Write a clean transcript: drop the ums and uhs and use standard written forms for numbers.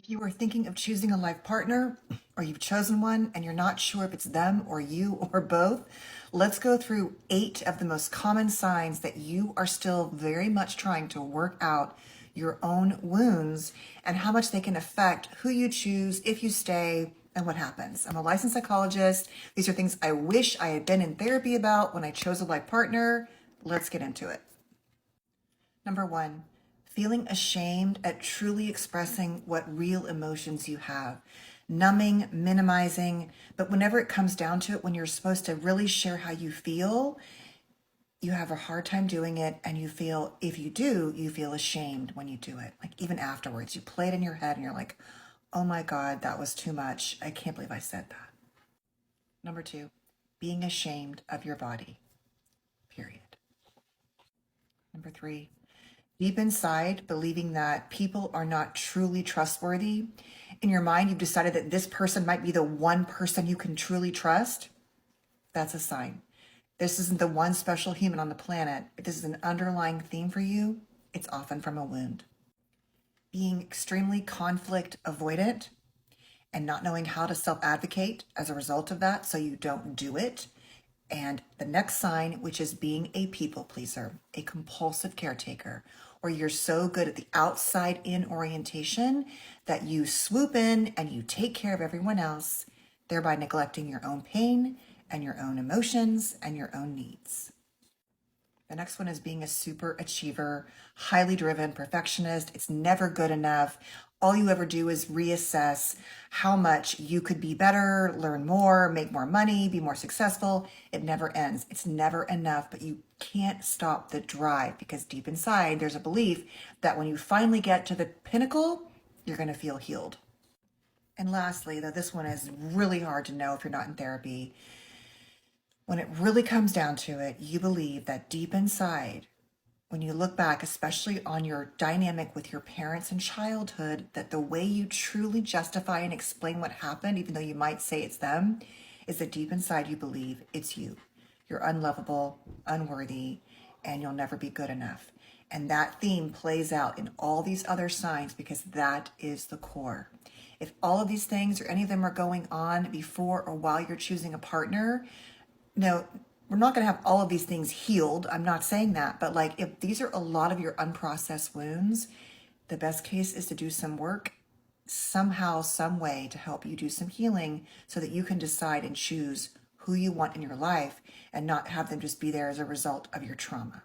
If you are thinking of choosing a life partner, or you've chosen one and you're not sure if it's them or you or both, let's go through 8 of the most common signs that you are still very much trying to work out your own wounds and how much they can affect who you choose, if you stay, and what happens. I'm a licensed psychologist. These are things I wish I had been in therapy about when I chose a life partner. Let's get into it. Number 1, feeling ashamed at truly expressing what real emotions you have. Numbing, minimizing, but whenever it comes down to it, when you're supposed to really share how you feel, you have a hard time doing it, and you feel, if you do, you feel ashamed when you do it. Like even afterwards, you play it in your head and you're like, oh my God, that was too much. I can't believe I said that. Number 2, being ashamed of your body, period. Number 3, deep inside, believing that people are not truly trustworthy. In your mind, you've decided that this person might be the one person you can truly trust. That's a sign. This isn't the one special human on the planet. If this is an underlying theme for you, it's often from a wound. Being extremely conflict avoidant and not knowing how to self-advocate as a result of that, so you don't do it. And the next sign, which is being a people pleaser, a compulsive caretaker, or you're so good at the outside in orientation that you swoop in and you take care of everyone else, thereby neglecting your own pain and your own emotions and your own needs. The next one is being a super achiever, highly driven, perfectionist. It's never good enough. All you ever do is reassess how much you could be better, learn more, make more money, be more successful. It never ends. It's never enough, but you can't stop the drive because deep inside there's a belief that when you finally get to the pinnacle, you're going to feel healed. And lastly, though this one is really hard to know if you're not in therapy, when it really comes down to it, you believe that deep inside, when you look back, especially on your dynamic with your parents in childhood, that the way you truly justify and explain what happened, even though you might say it's them, is that deep inside you believe it's you. You're unlovable, unworthy, and you'll never be good enough. And that theme plays out in all these other signs because that is the core. If all of these things or any of them are going on before or while you're choosing a partner, no, we're not going to have all of these things healed. I'm not saying that, but like if these are a lot of your unprocessed wounds, the best case is to do some work somehow, some way to help you do some healing so that you can decide and choose who you want in your life and not have them just be there as a result of your trauma.